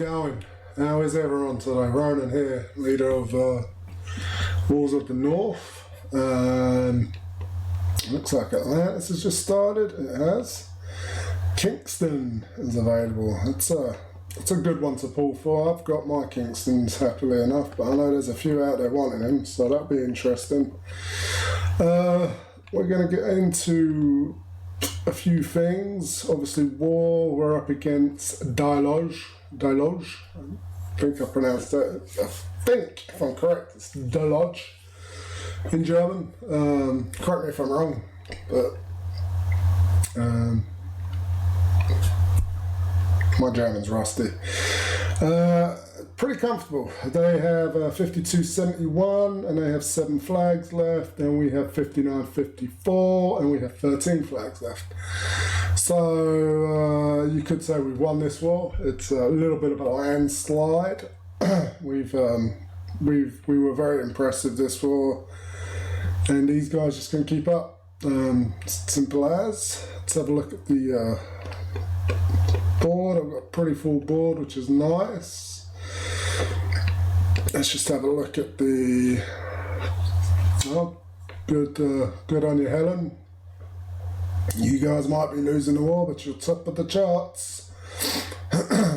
going? How is everyone today? Ronan here, leader of Wars of the North. Looks like Atlantis has just started. It has. Kingston is available. It's a good one to pull for. I've got my Kingstons happily enough, but I know there's a few out there wanting him, so that'll be interesting. We're going to get into a few things. Obviously, war. We're up against Die Loge. Die Loge. I think I pronounced that. I think, if I'm correct, it's Die Loge in German. Correct me if I'm wrong, but my German's rusty. Pretty comfortable. They have 52.71 and they have 7 flags left, and we have 59.54 and we have 13 flags left. So you could say we've won this war. It's a little bit of a landslide. We were very impressive this war, and these guys just gonna keep up. Simple as. Let's have a look at the board. I've got a pretty full board, which is nice. Let's just have a look at the. Oh, good on you, Helen. You guys might be losing the war, but you're top of the charts.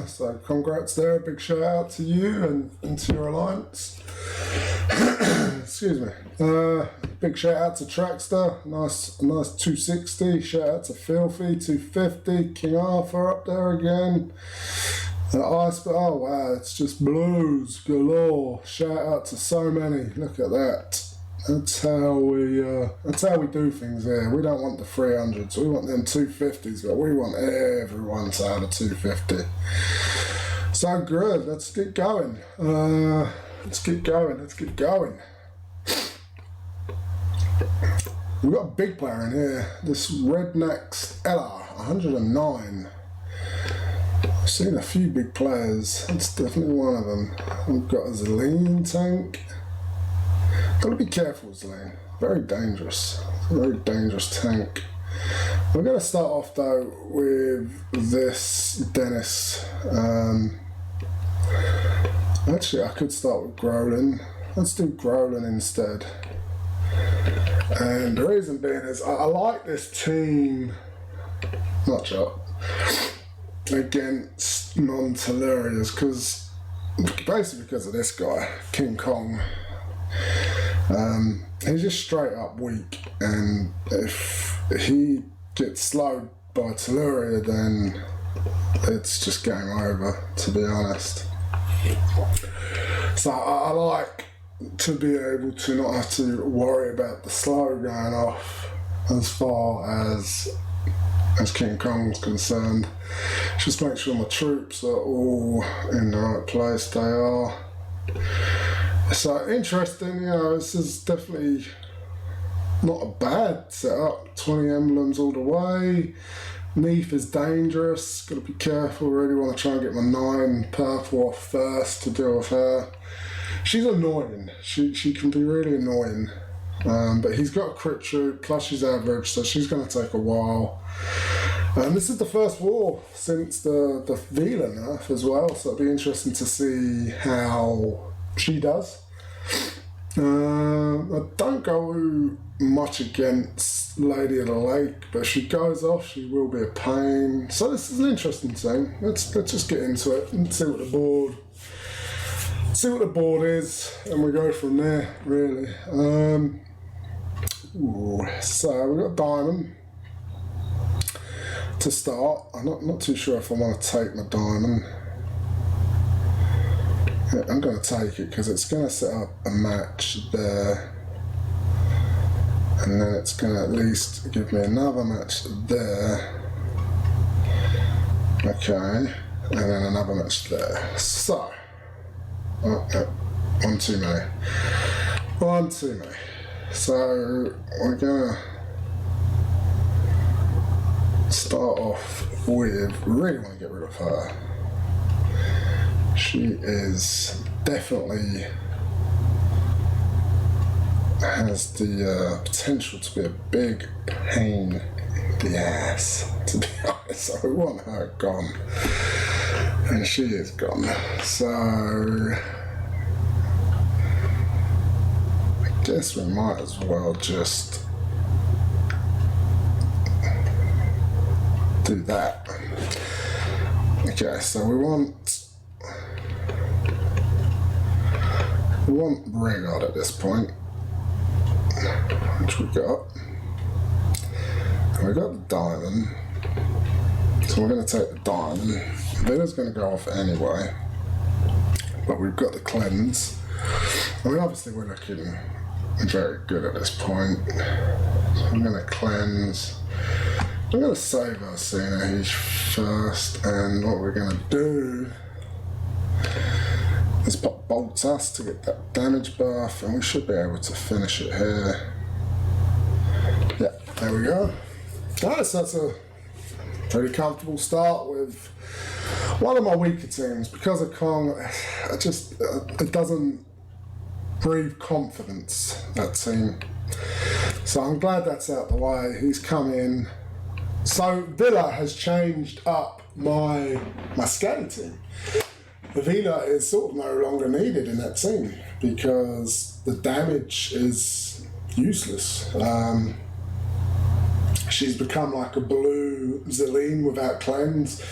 So congrats there. Big shout out to you and to your alliance. Excuse me. Big shout out to Trackster. Nice 260. Shout out to Filthy 250. King Arthur up there again. Ice, oh wow, it's just blues galore. Shout out to so many. Look at that. That's how we do things here. We don't want the 300s. We want them 250s, but we want everyone to have a 250. So good. Let's get going. Let's get going. We've got a big player in here. This Redneck's Ella, 109. I've seen a few big players. That's definitely one of them. We've got a Zelene tank. Gotta be careful, Zelene. Very dangerous. Very dangerous tank. We're gonna start off though with this Dennis. Actually, I could start with Grolin. Let's do Grolin instead. And the reason being is I like this team. Not shot. Against non-Tellurians, basically because of this guy, King Kong. He's just straight up weak, and if he gets slowed by Telluria, then it's just game over, to be honest. So I like to be able to not have to worry about the slow going off as far as King Kong's concerned. Just make sure my troops are all in the right place. They are. So interesting, you know, this is definitely not a bad setup. 20 emblems all the way. Neath is dangerous. Got to be careful. Really want to try and get my 9 purple off first to deal with her. She's annoying. She can be really annoying. But he's got a crit troop, plus she's average, so she's going to take a while. And this is the first war since the Vila nerf as well, so it'll be interesting to see how she does. I don't go much against Lady of the Lake, but if she goes off, she will be a pain. So this is an interesting thing. Let's just get into it and see what the board is, and we go from there, really. So we've got Diamond to start. I'm not too sure if I want to take my Diamond. Yeah, I'm going to take it because it's going to set up a match there, and then it's going to at least give me another match there. Okay, and then another match there. So, one too many. So we're gonna start off with, really want to get rid of her. She is definitely has the potential to be a big pain in the ass, to be honest. So we want her gone. And she is gone. So I guess we might as well just do that. Okay, so we want Regard at this point, which we got. And we got the diamond. So we're going to take the diamond. Villa's going to go off anyway, but we've got the cleanse. I mean, obviously we're looking very good at this point. So I'm going to cleanse. I'm going to save our Soun first, and what we're going to do is pop bolts us to get that damage buff, and we should be able to finish it here. Yeah, there we go. Nice, that's a pretty comfortable start with one of my weaker teams. Because of Kong, it doesn't breathe confidence, that team. So I'm glad that's out the way. He's come in. So Villa has changed up my scatter team. Villa is sort of no longer needed in that team because the damage is useless. She's become like a blue Zelene without cleanse.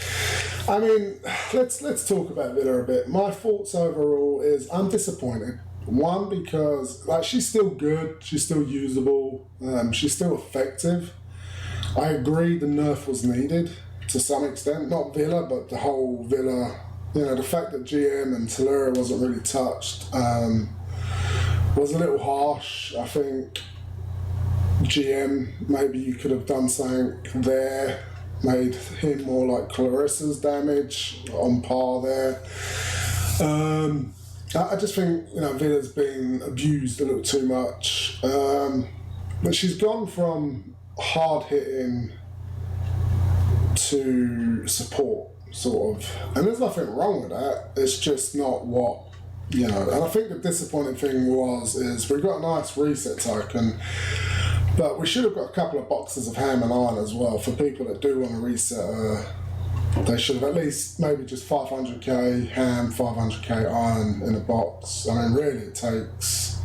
I mean, let's talk about Villa a bit. My thoughts overall is I'm disappointed. One, because like she's still good, she's still usable, she's still effective. I agree the nerf was needed to some extent, not Villa, but the whole Villa. You know, the fact that GM and Tellura wasn't really touched was a little harsh. I think GM, maybe you could have done something there, made him more like Clarissa's damage, on par there. I just think, you know, Villa's been abused a little too much. But she's gone from hard hitting to support, sort of. And there's nothing wrong with that. It's just not what, you know. And I think the disappointing thing is we got a nice reset token, but we should have got a couple of boxes of ham and iron as well. For people that do want to reset, they should have at least maybe just 500k ham, 500k iron in a box. I mean, really it takes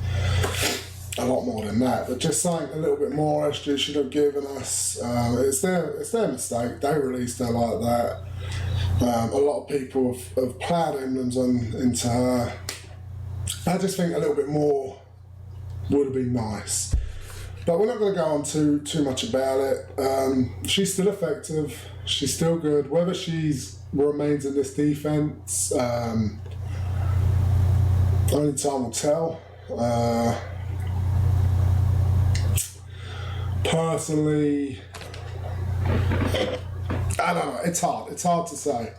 a lot more than that, but just something a little bit more SG should have given us. It's their mistake. They released her like that. A lot of people have plowed emblems into her. I just think a little bit more would have been nice. But we're not going to go on too much about it. She's still effective. She's still good. Whether she's remains in this defense, only time will tell. Personally, I don't know. It's hard. It's hard to say.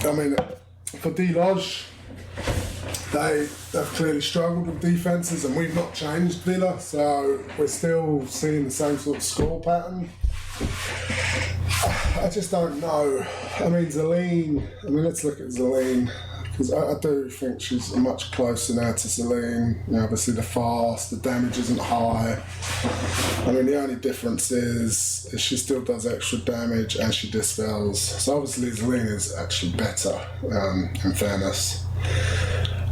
I mean, for Die Loge, they've clearly struggled with defences, and we've not changed Villa, so we're still seeing the same sort of score pattern. I just don't know. I mean, Zelene. I mean, let's look at Zelene, because I do think she's much closer now to Zelene. You know, obviously the fast, the damage isn't high. I mean, the only difference is she still does extra damage and she dispels. So obviously Zelene is actually better, in fairness.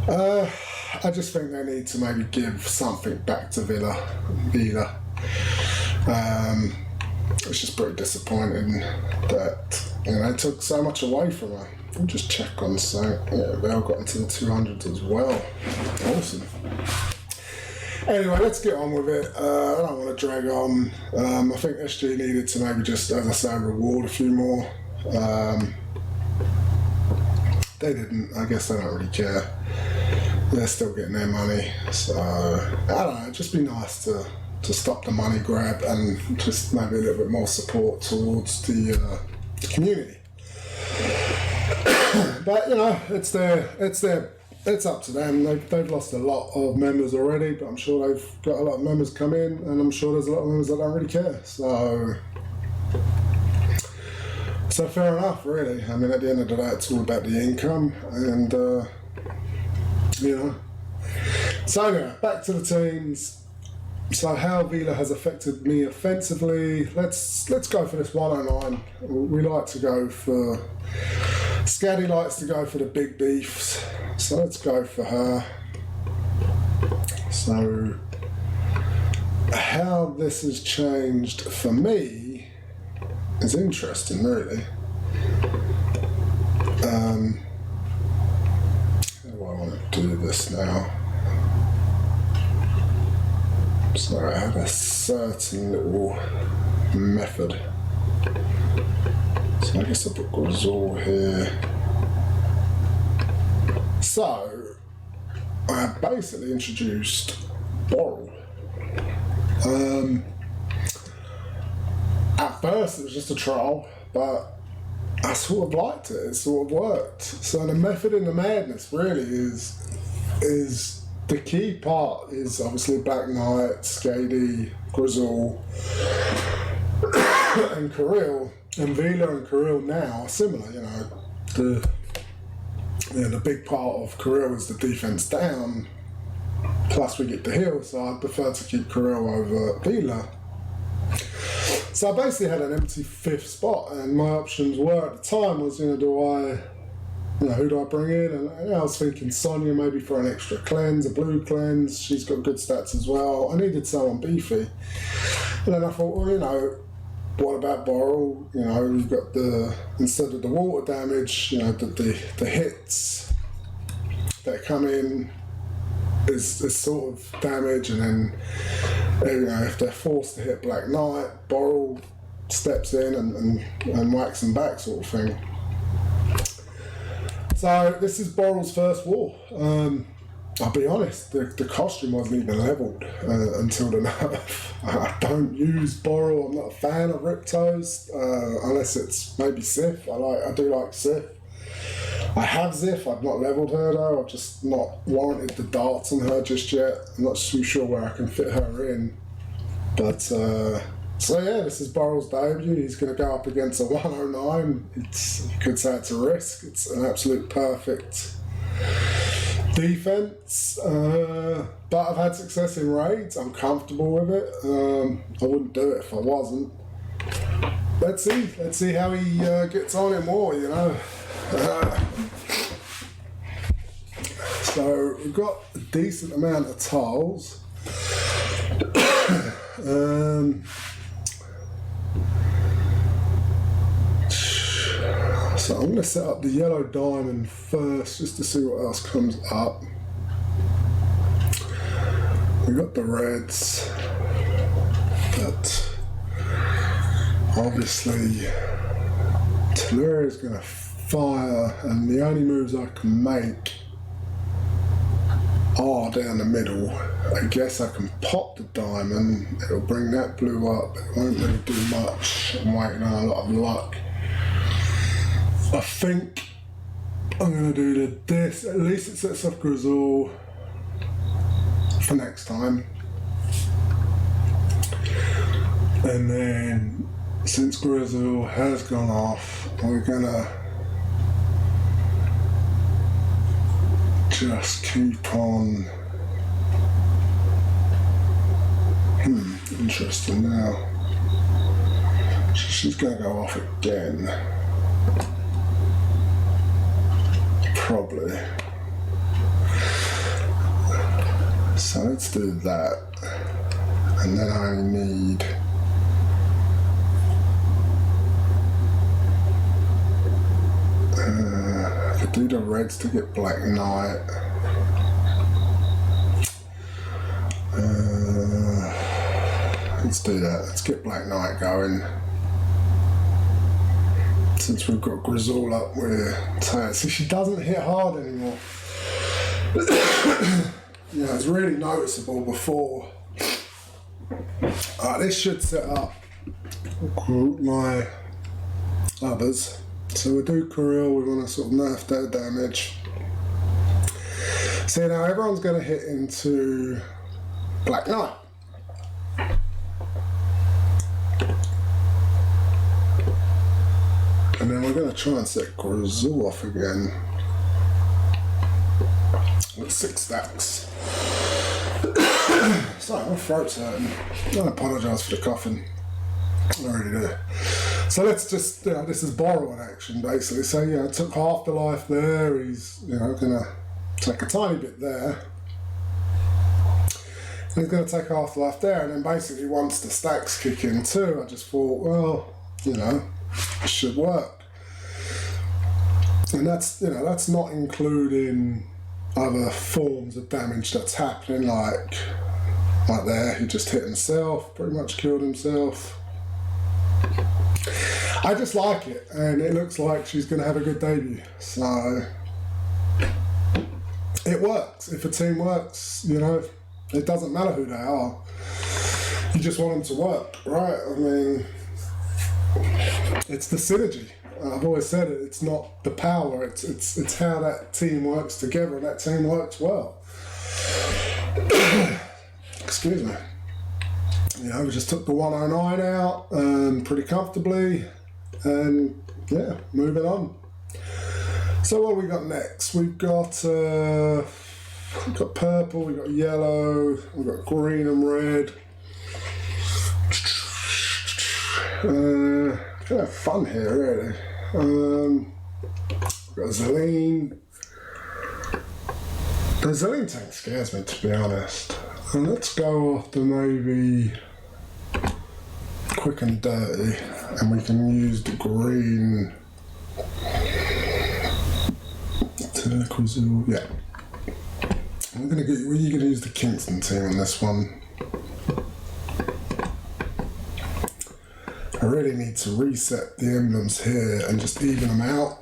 I just think they need to maybe give something back to Villa. It's just pretty disappointing that, you know, they took so much away from her. I'll just check on so yeah, they all got into the 200s as well. Awesome. Anyway, let's get on with it. I don't want to drag on. I think SG needed to maybe just, as I say, reward a few more. They didn't. I guess they don't really care. They're still getting their money. So, I don't know, it'd just be nice to stop the money grab and just maybe a little bit more support towards the community. But, you know, it's up to them. They've lost a lot of members already, but I'm sure they've got a lot of members come in, and I'm sure there's a lot of members that don't really care. So fair enough, really. I mean, at the end of the day, it's all about the income, and you know. So anyway, back to the teams. So how Vila has affected me offensively, let's go for this 109. We like to go for, Scaddy likes to go for the big beefs, so let's go for her. So how this has changed for me is interesting, really. How do I want to do this now? So I had a certain little method. So I guess I'll put Grizzle here. So I basically introduced Borrel. At first it was just a trial, but I sort of liked it. It sort of worked. So the method in the madness really is the key part is obviously Black Knight, Skady, Grizzle, and Kirill. And Vila and Kirill now are similar, you know. The big part of Kirill is the defense down, plus we get the heal, so I prefer to keep Kirill over Vila. So I basically had an empty 5th spot, and my options were at the time was, you know, who do I bring in? And I was thinking Sonya maybe for an extra cleanse, a blue cleanse. She's got good stats as well. I needed someone beefy. And then I thought, well, you know, what about Borrel? You know, you've got instead of the water damage, you know, the hits that come in is sort of damage, and then, you know, if they're forced to hit Black Knight, Borrel steps in and whacks them back, sort of thing. So this is Borrel's first war. I'll be honest, the costume wasn't even levelled until the nerf. I don't use Borrel. I'm not a fan of Riptos, unless it's maybe Sif. I do like Sif. I have Zif. I've not levelled her though. I've just not warranted the darts on her just yet. I'm not too sure where I can fit her in. But so yeah, this is Borrel's debut. He's going to go up against a 109. You could say it's a risk. It's an absolute perfect defense, but I've had success in raids. I'm comfortable with it. I wouldn't do it if I wasn't. Let's see how he gets on in war, you know. So we've got a decent amount of tiles. So I'm going to set up the yellow diamond first just to see what else comes up. We got the reds, but obviously Telluria's is going to fire, and the only moves I can make are down the middle. I guess I can pop the diamond, it'll bring that blue up, it won't really do much. I'm waiting on a lot of luck. I think I'm going to do this. At least it sets up Grizzle for next time. And then, since Grizzle has gone off, we're going to just keep on. Interesting now. She's going to go off again. Probably. So let's do that. And then I need I could do the reds to get Black Knight. Let's do that. Let's get Black Knight going. Since we've got Grizzle up, we're tired. See, she doesn't hit hard anymore. Yeah, it's really noticeable before. This should set up my others. So we'll do Kirill, we want to sort of nerf their damage. So now everyone's going to hit into Black Knight. And then we're going to try and set Grizzle off again with 6 stacks. Sorry, my throat's hurting. I apologise for the coughing. I really do. So let's just, this is borrowing action basically. So, it took half the life there. He's, going to take a tiny bit there. And he's going to take half the life there. And then basically once the stacks kick in too, I just thought, well, it should work. And that's not including other forms of damage that's happening, like there, he just hit himself, pretty much killed himself. I just like it, and it looks like she's going to have a good debut. So it works. If a team works, it doesn't matter who they are. You just want them to work, right? I mean, it's the synergy. I've always said it. It's not the power. It's how that team works together, and that team works well. Excuse me. We just took the 109 out pretty comfortably, and moving on. So what have we got next? We've got purple, we've got yellow, we've got green and red. Kind of fun here, really. We've got Zelene. The Zelene tank scares me, to be honest. And let's go after maybe quick and dirty, and we can use the green. Yeah. You're gonna use the Kingston team on this one. I really need to reset the emblems here and just even them out.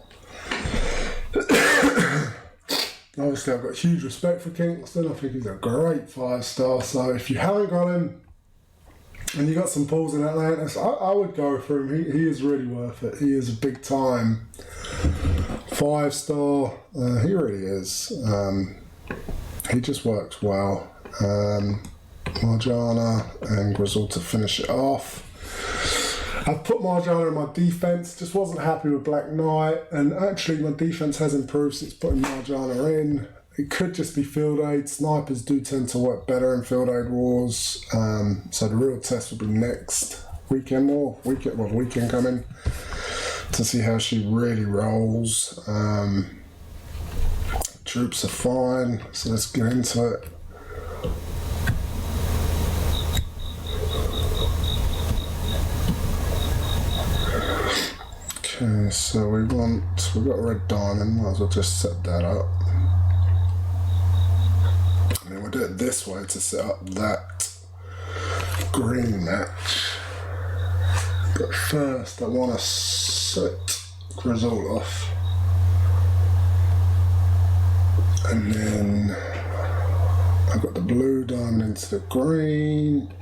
Obviously, I've got huge respect for Kingston. I think he's a great 5-star. So if you haven't got him and you got some pulls in Atlantis, I would go for him. He is really worth it. He is a big time 5-star. He really is. He just works well. Marjana and Grizzle to finish it off. I've put Marjana in my defense, just wasn't happy with Black Knight, and actually my defense has improved since putting Marjana in. It could just be field aid. Snipers do tend to work better in field aid wars, so the real test will be next weekend coming, to see how she really rolls. Troops are fine, so let's get into it. Okay, so we've got a red diamond, might as well just set that up. And then we'll do it this way to set up that green match. But first I want to set Grizzle off. And then I've got the blue diamond into the green.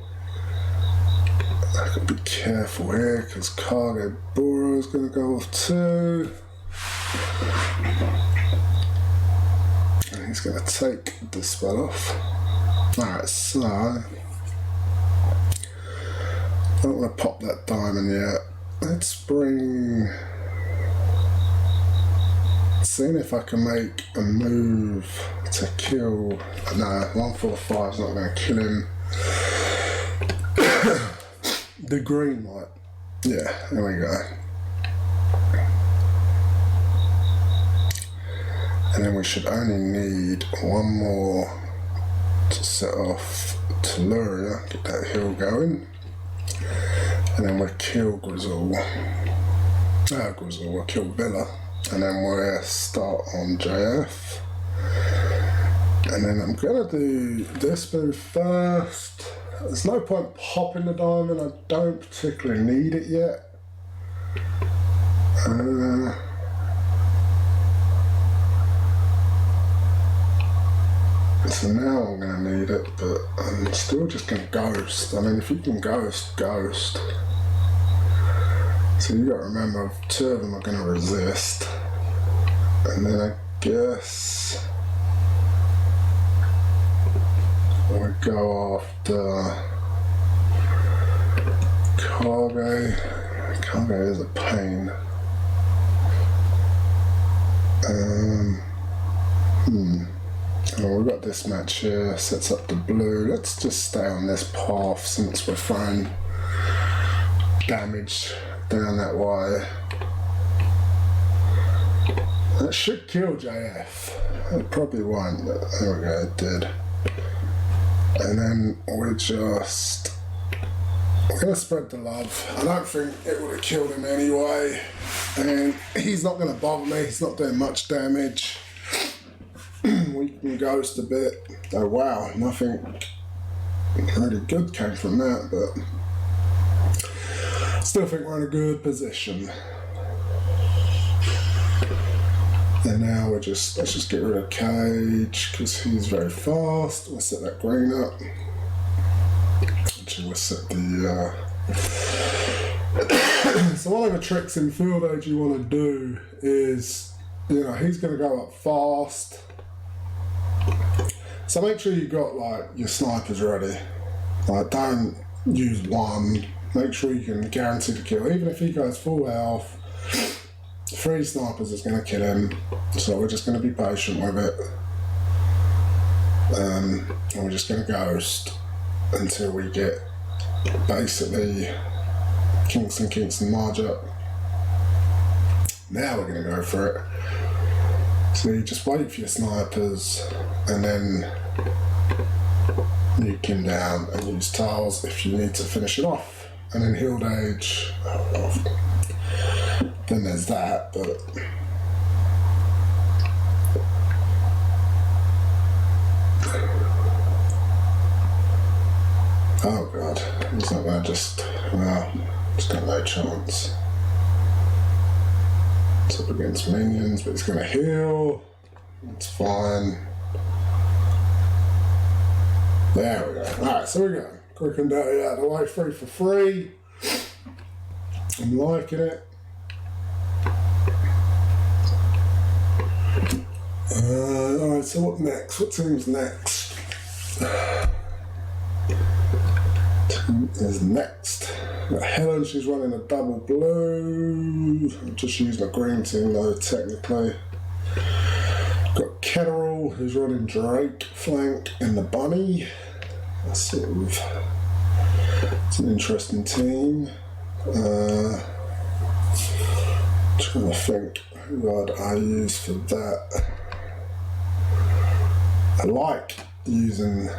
I've got to be careful here because Cargo Boro is going to go off too. And he's going to take the spell off. Alright, so I don't want to pop that diamond yet. Let's bring... Seeing if I can make a move to kill... No, 145 is not going to kill him. The green light. Yeah, there we go. And then we should only need one more to set off Telluria, get that hill going. And then we'll kill Grizzle. We'll kill Villa. And then we'll start on JF. And then I'm gonna do this move first. There's no point popping the diamond, I don't particularly need it yet. So now I'm going to need it, but I'm still just going to ghost. I mean, if you can ghost, ghost. So you got to remember, 2 of them are going to resist. And then I guess we'll go after Cargo. Cargo is a pain. I Well, we've got this match here, sets up the blue. Let's just stay on this path since we're throwing damage down that way. That should kill JF. It probably won't, but there we go, it did. And then we're going to spread the love. I don't think it would have killed him anyway. And he's not going to bother me, he's not doing much damage. We can ghost a bit. Oh wow, nothing really good came from that, but still think we're in a good position. And now let's just get rid of Cage because he's very fast. We'll set that green up. Actually, we'll set the. So one of the tricks in Field Age you want to do is, he's going to go up fast. So make sure you've got like your snipers ready. Like don't use one. Make sure you can guarantee the kill. Even if he goes full health, 3 snipers is going to kill him. So we're just going to be patient with it. And we're just going to ghost until we get basically Kingston Marge up. Now we're going to go for it. So you just wait for your snipers and then nuke him down and use tiles if you need to finish it off. And then Healed Age, then there's that, but oh god, he's not gonna just, well, he's got no chance. It's up against minions, but he's gonna heal. It's fine. There we go. Alright, so we go. Quick and dirty out of the way, 3 for 3. I'm liking it. Alright, so what next? What team's next? Team is next. Got Helen, she's running a double blue. I'm just using a green team though, technically. Got Ketterall, who's running Drake flank and the bunny. That's it's an interesting team. Trying to think who I use for that. I like using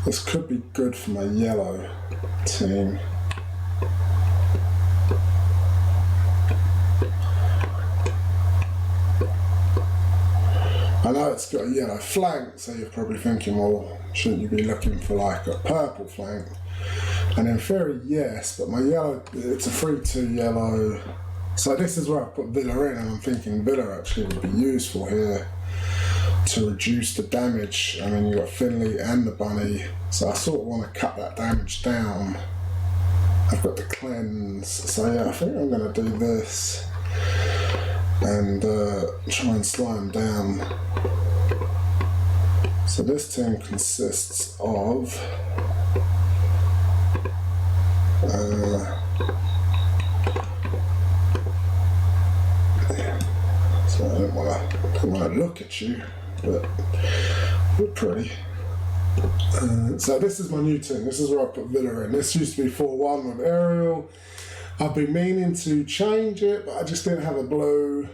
this could be good for my yellow team. I know it's got a yellow flank, so you're probably thinking, well, shouldn't you be looking for like a purple flank? And in theory, yes, but my yellow, it's a 3-2 yellow. So this is where I put Villa in, and I'm thinking Villa actually would be useful here to reduce the damage. I mean, you've got Finley and the bunny, so I sort of want to cut that damage down. I've got the cleanse, so yeah, I think I'm going to do this and try and slow him down. So this team consists of so I don't want to look at you, but you're pretty. So this is my new team. This is where I put Villa in. This used to be 4-1 with Ariel. I've been meaning to change it, but I just didn't have a blue.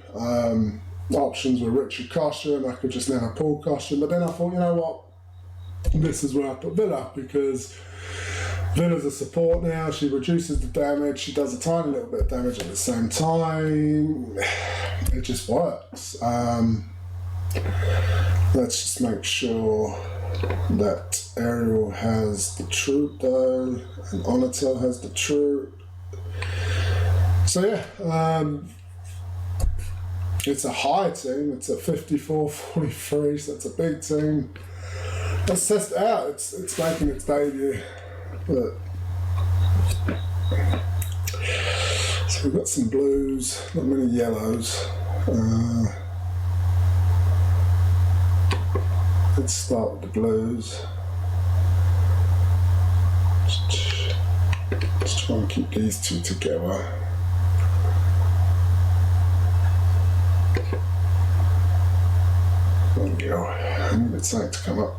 Options were Richard Costume. I could just never pull Costume, but then I thought, you know what? This is where I put Villa, because Villa's a support now. She reduces the damage. She does a tiny little bit of damage at the same time. It just works. Let's just make sure that Ariel has the troop though, and Onatel has the troop. So yeah, it's a high team. It's a 54-43, so it's a big team. Let's test it out. It's making its debut. But so we've got some blues, not many yellows. Let's start with the blues. Let's try and keep these two together. There we go. I needed something to come up.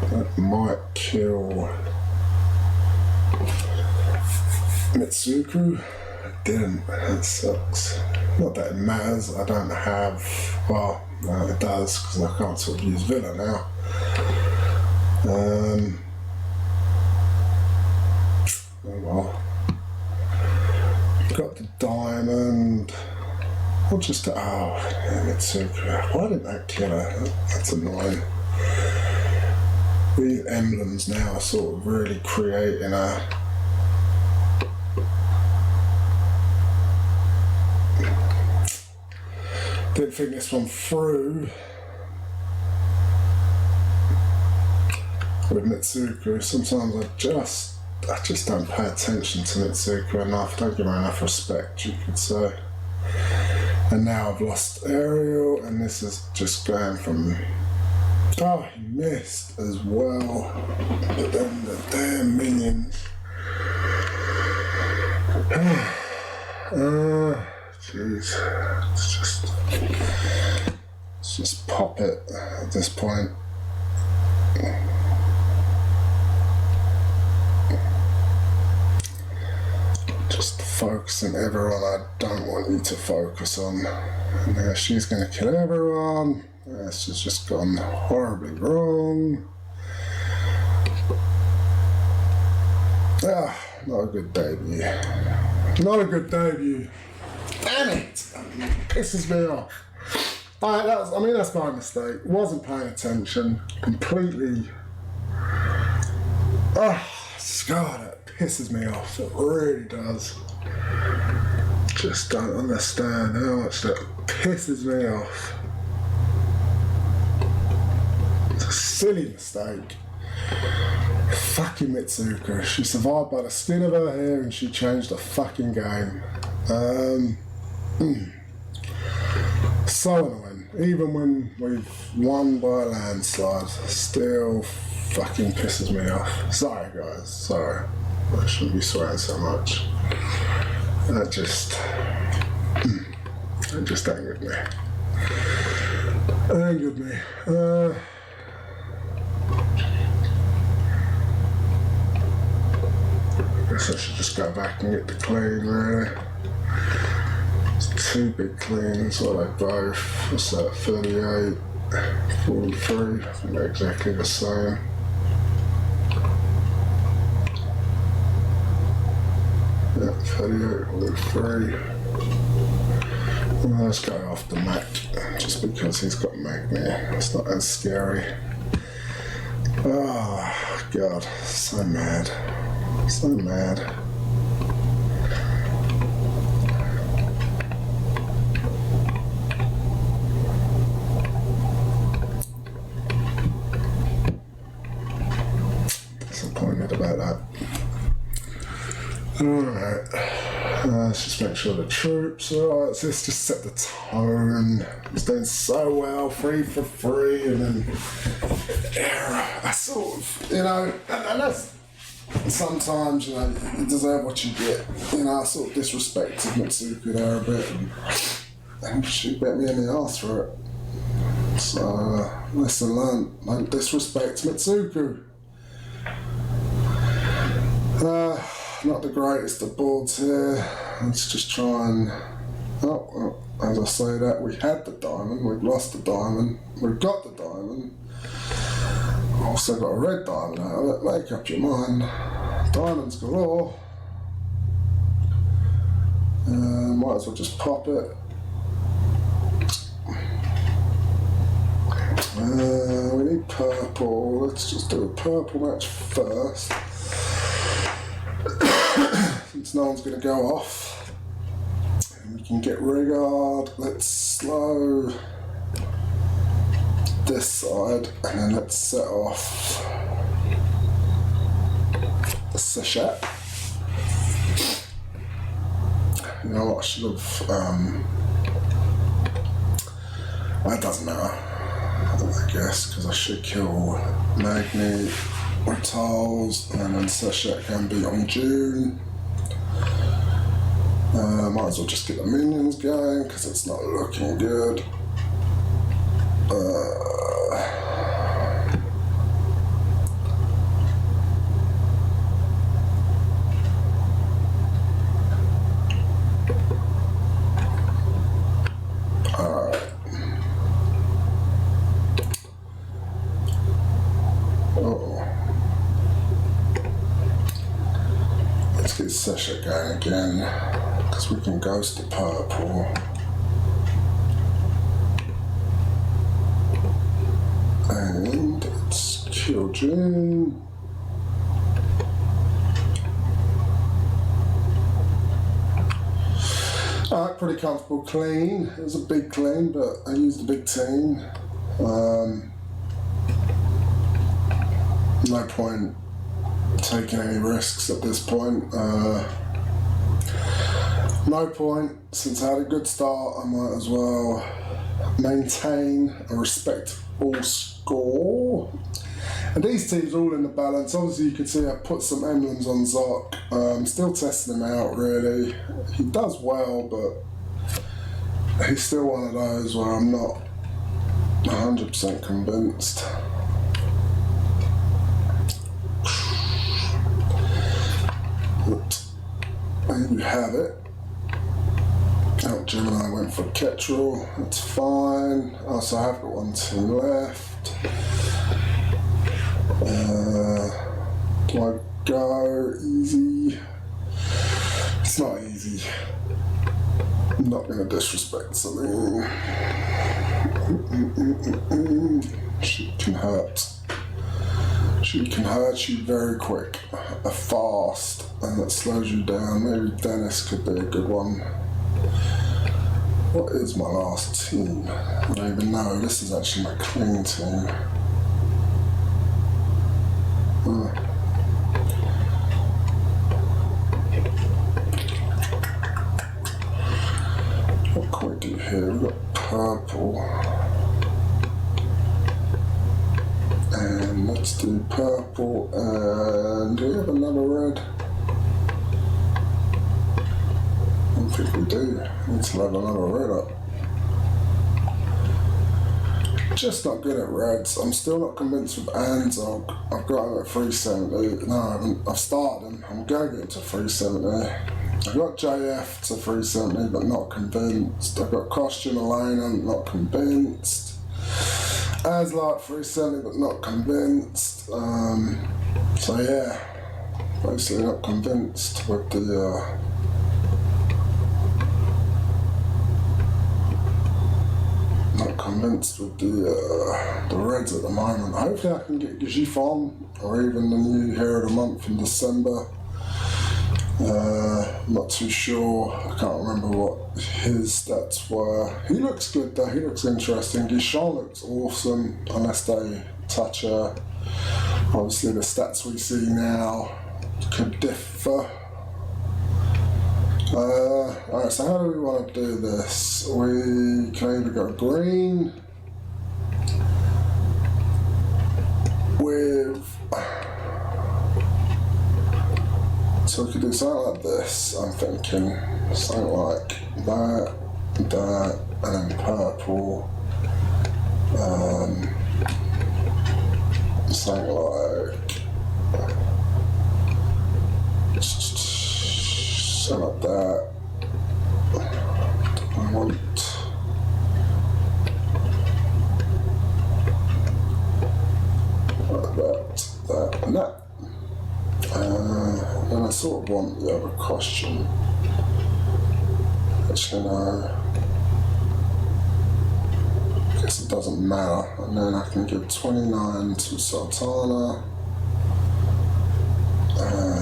That might kill Mitsuku. It didn't. That sucks. Not that it matters. I don't have. Well, no, it does because I can't sort of use Villa now. Oh well. Got the diamond. I'll just. Oh, damn it, Mitsuku. Why didn't that kill her? That's annoying. These emblems now are sort of really creating a. Didn't think this one through with Mitsuku. Sometimes I just don't pay attention to Mitsuku enough. Don't give her enough respect, you could say. And now I've lost Ariel, and this is just going from. Oh, he missed as well. But then the damn minions. Jeez. Let's just pop it at this point. Just focusing everyone I don't want you to focus on. And now she's going to kill everyone. This has just gone horribly wrong. Ah, not a good debut. Not a good debut. Damn it! Pisses me off. That's my mistake. Wasn't paying attention. Completely. God, it pisses me off. It really does. Just don't understand how much that pisses me off. It's a silly mistake. Fucking Mitsuko. She survived by the skin of her hair and she changed the fucking game. So annoying. Even when we've won by a landslide, still fucking pisses me off. Sorry guys, sorry. I shouldn't be swearing so much. That just angered me. Angered me. I guess I should just go back and get the clean, really. It's two big cleans, what they both. What's that, 38, 43, I think they're exactly the same. Yeah, 38, 43. Well, let's go off the Mac, just because he's got Magni. It's not as scary. Oh, God, so mad. So mad. Disappointed about that. Alright. Let's just make sure the troops are alright. So let's just set the tone. It's doing so well, 3 for 3, and then error. I sort of, and that's. Sometimes, you deserve what you get. I sort of disrespected Mitsuku there a bit, and she bit me in the arse for it. So, lesson learned, don't disrespect Mitsuku. Not the greatest of boards here. Let's just try and... as I say that, we had the diamond, we've lost the diamond, we've got the diamond. Also got a red diamond out of it. Make up your mind. Diamonds galore. Might as well just pop it. We need purple. Let's just do a purple match first. Since no one's going to go off. And we can get Rigard. Let's slow this side, and then let's set off the sachet. You know what, I should have, that doesn't matter, I guess, because I should kill Magni with tiles, and then sachet can be on June. Might as well just get the minions going because it's not looking good. Session going again because we can ghost the purple. And it's kill June. Alright, pretty comfortable clean. It was a big clean, but I used a big team. No point taking any risks at this point. No point. Since I had a good start, I might as well maintain a respectable score. And these teams are all in the balance. Obviously you can see I put some emblems on Zoc. Still testing him out really. He does well, but he's still one of those where I'm not 100% convinced. There you have it. Oh, Gemini went for Ketrel, that's fine. Oh, so I have got one team left. Do I go easy? It's not easy. I'm not going to disrespect Celine. She can hurt. She can hurt you very quick, fast, and that slows you down. Maybe Dennis could be a good one. What is my last team? I don't even know. This is actually my clean team. What can we do here? We've got purple. And let's do purple, and do we have another red? I don't think we do. I need to level another red up. Just not good at reds. I'm still not convinced with Anzog. I've got him at 370. No, I haven't. I've started him. I'm going to get him to 370. I've got JF to 370, but not convinced. I've got Costume Elena, not convinced. As like 370, but not convinced. So yeah, basically not convinced with the reds at the moment. Hopefully I can get Gijifon or even the new Hero of the Month in December. Not too sure. I can't remember what his stats were. He looks good though. He looks interesting. Guichon looks awesome unless they touch her. Obviously the stats we see now could differ. Alright, so how do we want to do this? We can either go green with... So we could do something like this, I'm thinking. Something like that, that, and then purple. Something like... Something like that. I want... that, and that. And I sort of want the other costume. Actually, no. I guess it doesn't matter. And then I can give 29 to Sultana.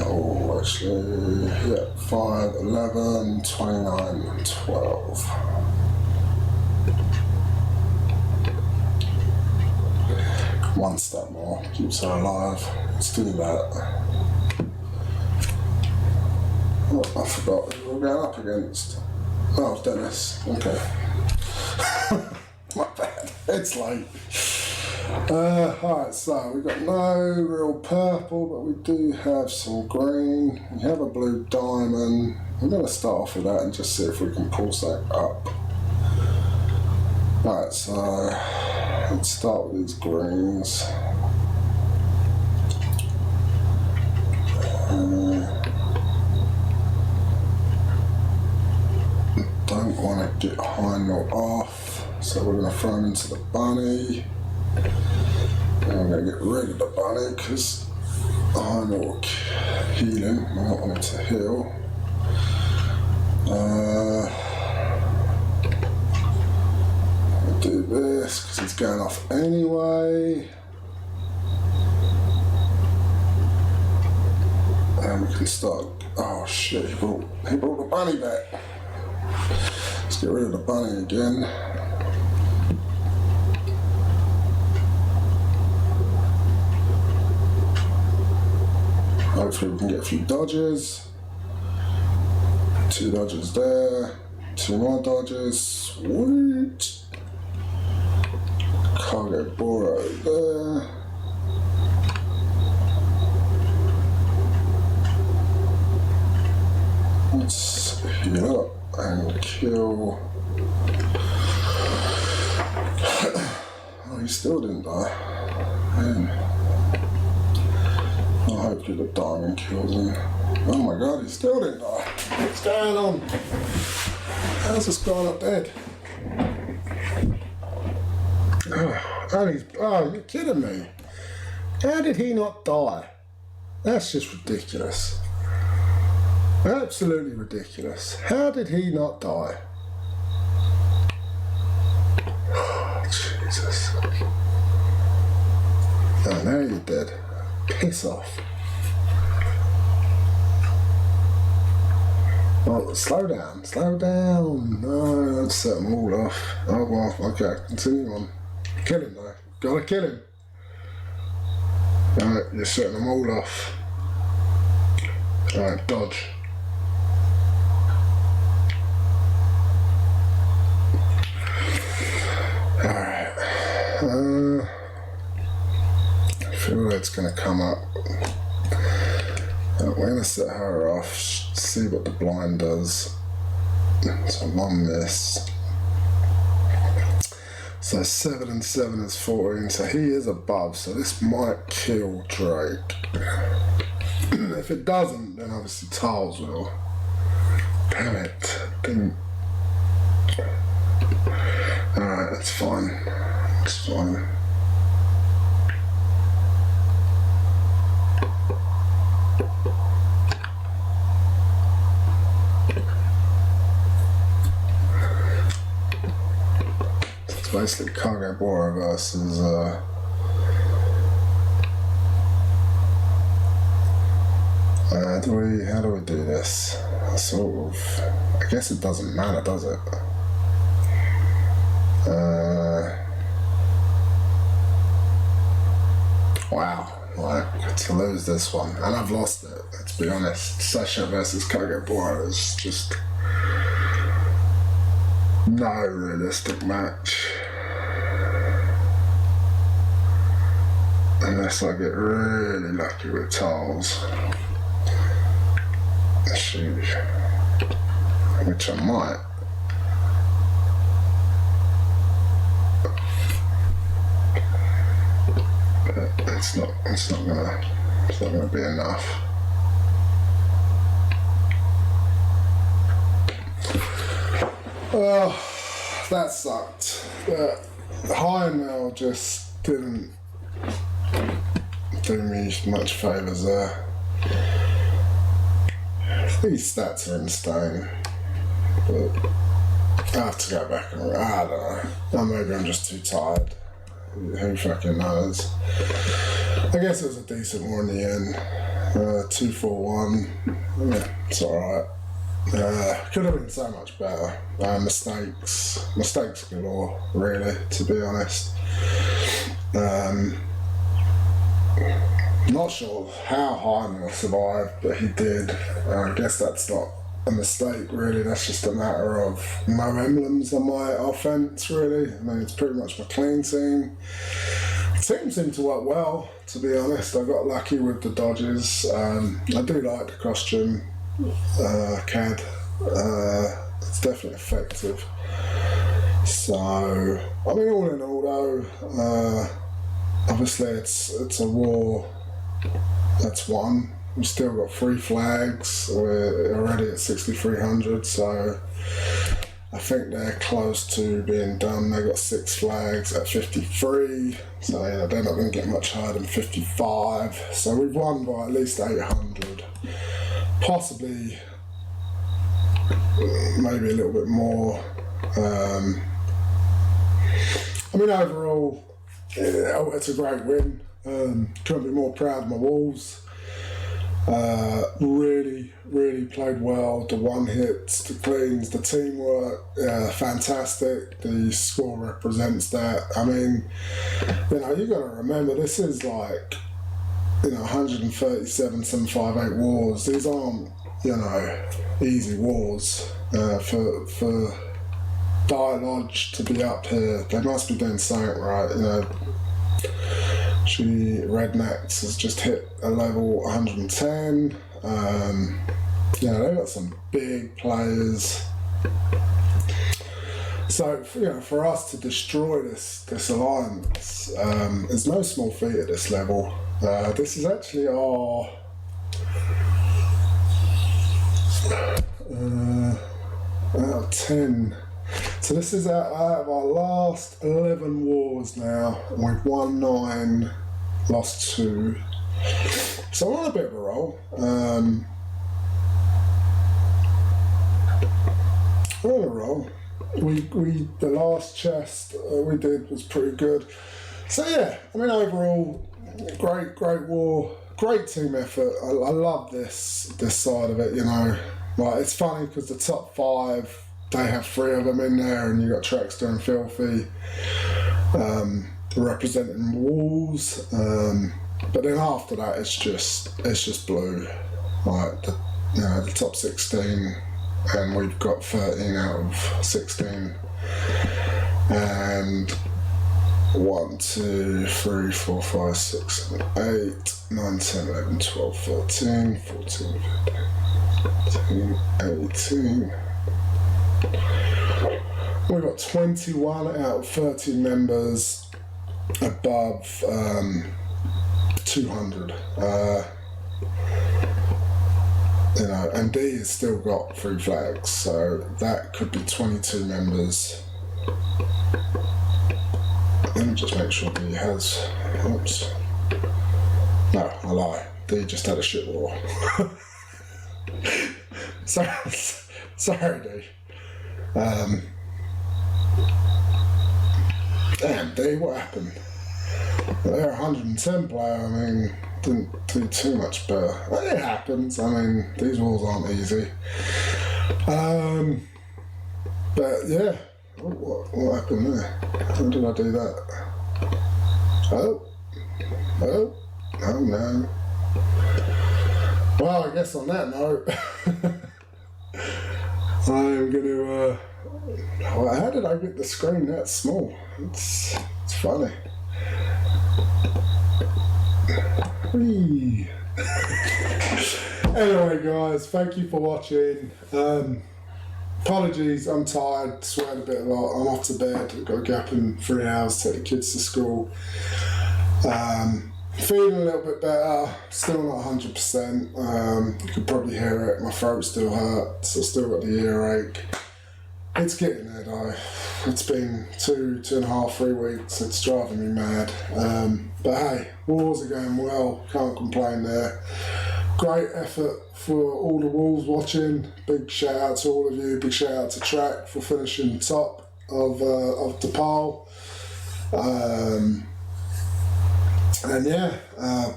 Oh, actually, yeah, 5, 11, 29, 12. One step more, keeps her alive. Let's do that. Oh, I forgot who we're going up against. Oh, Dennis. Okay. My bad. It's late. Alright, so we've got no real purple, but we do have some green. We have a blue diamond. I'm going to start off with that and just see if we can pull something up. Alright, so let's start with these greens. Don't want to get high nor off, so we're going to throw them into the bunny. And I'm going to get rid of the bunny because high nor healing. I don't want it to heal. I'll do this because it's going off anyway. And we can start. Oh shit, he brought the bunny back. Let's get rid of the bunny again. Hopefully we can get a few dodges. 2 dodges there. 2 more dodges. Sweet. Cargo Boro there. Let's heal up and kill. Oh, he still didn't die. Man. Oh, hopefully the diamond kills him. Oh my god, he still didn't die. What's going on? How's this guy not dead? Oh, you're kidding me. How did he not die? That's just ridiculous. Absolutely ridiculous. How did he not die? Oh, Jesus. Oh, now you're dead. Piss off. Oh, slow down, slow down. No, let's set them all off. Oh, well, okay, continue on. Kill him though. Gotta kill him. Alright, you're setting them all off. Alright, dodge. Alright. I feel it's gonna come up. We're gonna set her off, see what the blind does. So 1 miss. So 7 and 7 is 14, so he is above, so this might kill Drake. If it doesn't, then obviously Tiles will. Damn it, didn't. Alright, that's fine. That's fine. It's basically Cargo Boro versus how do we do this? Sort of, I guess it doesn't matter, does it? Wow, like to lose this one, and I've lost it, let's be honest. Sasha versus Cargo Boro is just no realistic match. Unless I get really lucky with Tiles. Which I might. But it's not gonna be enough. Oh, that sucked. High Mail just didn't do me much favours there. These stats are insane, but I have to go back and I don't know. Or maybe I'm just too tired. Who fucking knows? I guess it was a decent one in the end. 2-4-1. Yeah, it's alright. Could have been so much better. Mistakes galore, really, to be honest. Not sure how Heimel survived, but he did. I guess that's not a mistake, really. That's just a matter of no emblems on my offense, really. I mean, it's pretty much my clean team. Team seemed to work well, to be honest. I got lucky with the dodges. I do like the costume CAD. It's definitely effective. So, I mean, all in all though, obviously it's a war that's won. We've still got 3 flags. We're already at 6,300, so I think they're close to being done. They got 6 flags at 53, so yeah, they're not going to get much higher than 55. So we've won by at least 800, possibly maybe a little bit more. I mean, overall, it's a great win. Couldn't be more proud of my Wolves. Really played well. The one hits, the cleans, the teamwork, fantastic. The score represents that. I mean, you know, you got to remember, this is like, you know, 137 758 wars. These aren't, you know, easy wars. For Die Loge to be up here, they must be doing something right, you know. Rednecks has just hit a level 110. You know, they've got some big players. So, you know, for us to destroy this alliance is no small feat at this level. This is actually our out of 10. So this is out of our last 11 wars now. We've won 9, lost 2. So we're on a bit of a roll. We're on a roll. The last chest we did was pretty good. So yeah, I mean, overall, great war, great team effort. I love this side of it. You know, like, it's funny because the top 5. They have 3 of them in there, and you got Trackster and Filthy representing Wolves. But then after that, it's just blue. Like the top 16, and we've got 13 out of 16. And 1, 2, 3, 4, 5, 6, 7, 8, 9, 10, 11, 12, 13, 14, 15, 18. We've got 21 out of 30 members above 200. You know, and D has still got 3 flags, so that could be 22 members. Let me just make sure D has. Oops. No, I lie. D just had a shit war. Sorry, D. Damn, D, what happened? They're 110 player, I mean, didn't do too much better. It happens, I mean, these walls aren't easy. But yeah, what happened there? How did I do that? Oh no. Well, I guess on that note, I'm going to, how did I get the screen that small? It's funny. Whee. Anyway, guys, thank you for watching. Apologies, I'm tired, sweating a bit a lot. I'm off to bed, I've got to get up in 3 hours, take the kids to school. Feeling a little bit better, still not 100%. You could probably hear it, my throat still hurts, I still got the earache. It's getting there though. It's been 2.5, 3 weeks, it's driving me mad. But hey, wars are going well, can't complain there. Great effort for all the Wolves watching. Big shout out to all of you, big shout out to Track for finishing top of the pile. And yeah,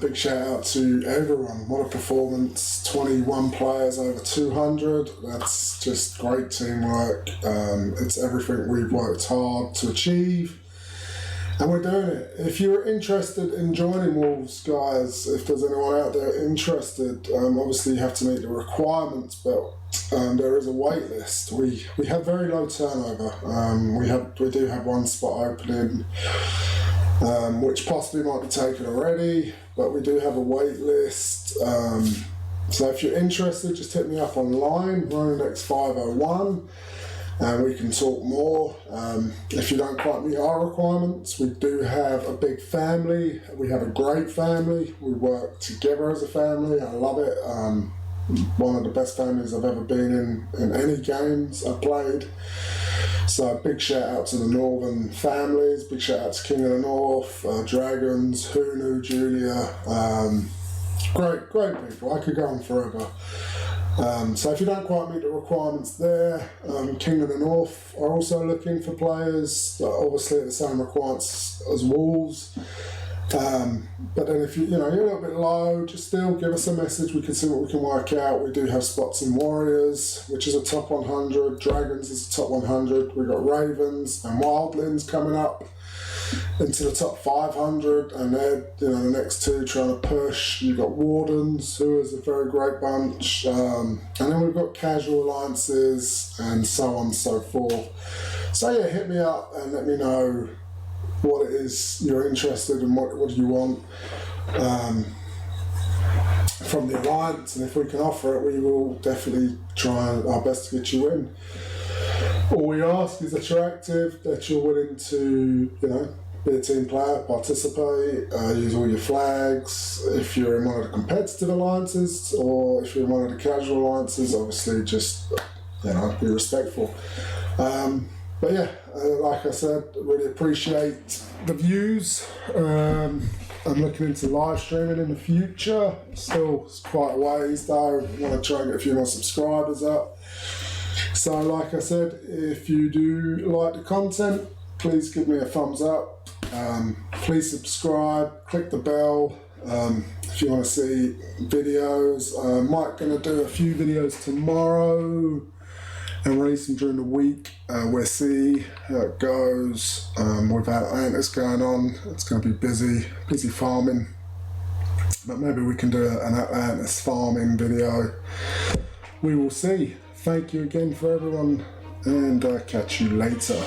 big shout out to everyone. What a performance. 21 players over 200. That's just great teamwork. It's everything we've worked hard to achieve. And we're doing it. If you're interested in joining Wolves, guys, if there's anyone out there interested, obviously you have to meet the requirements, but there is a wait list. We have very low turnover. We do have 1 spot opening. which possibly might be taken already, but we do have a wait list. So if you're interested, just hit me up online, RoneX501, and we can talk more. If you don't quite meet our requirements, we do have a big family. We have a great family. We work together as a family. I love it. One of the best families I've ever been in any games I've played. So big shout out to the Northern families, big shout out to King of the North, Dragons, Hunu, Julia, great people. I could go on forever. So if you don't quite meet the requirements there, King of the North are also looking for players, obviously at the same requirements as Wolves. But then if you're a little bit low, just still give us a message. We can see what we can work out. We do have spots in Warriors, which is a top 100. Dragons is a top 100. We've got Ravens and Wildlings coming up into the top 500, and they're the next two trying to push. You've got Wardens, who is a very great bunch, and then we've got casual alliances and so on and so forth. So yeah, hit me up and let me know what it is you're interested in, what do you want from the alliance, and if we can offer it, we will definitely try our best to get you in. All we ask is that you're active, that you're willing to be a team player, participate, use all your flags. If you're in one of the competitive alliances or if you're in one of the casual alliances, obviously just be respectful. But yeah, like I said, really appreciate the views. I'm looking into live streaming in the future. Still, it's quite a ways though. I want to try and get a few more subscribers up. So like I said, if you do like the content, please give me a thumbs up. Please subscribe, click the bell if you want to see videos. I'm going to do a few videos tomorrow and release them during the week. We'll see how it goes. Without Antis going on, it's going to be busy farming, but maybe we can do an Antis farming video. We will see. Thank you again for everyone, and catch you later.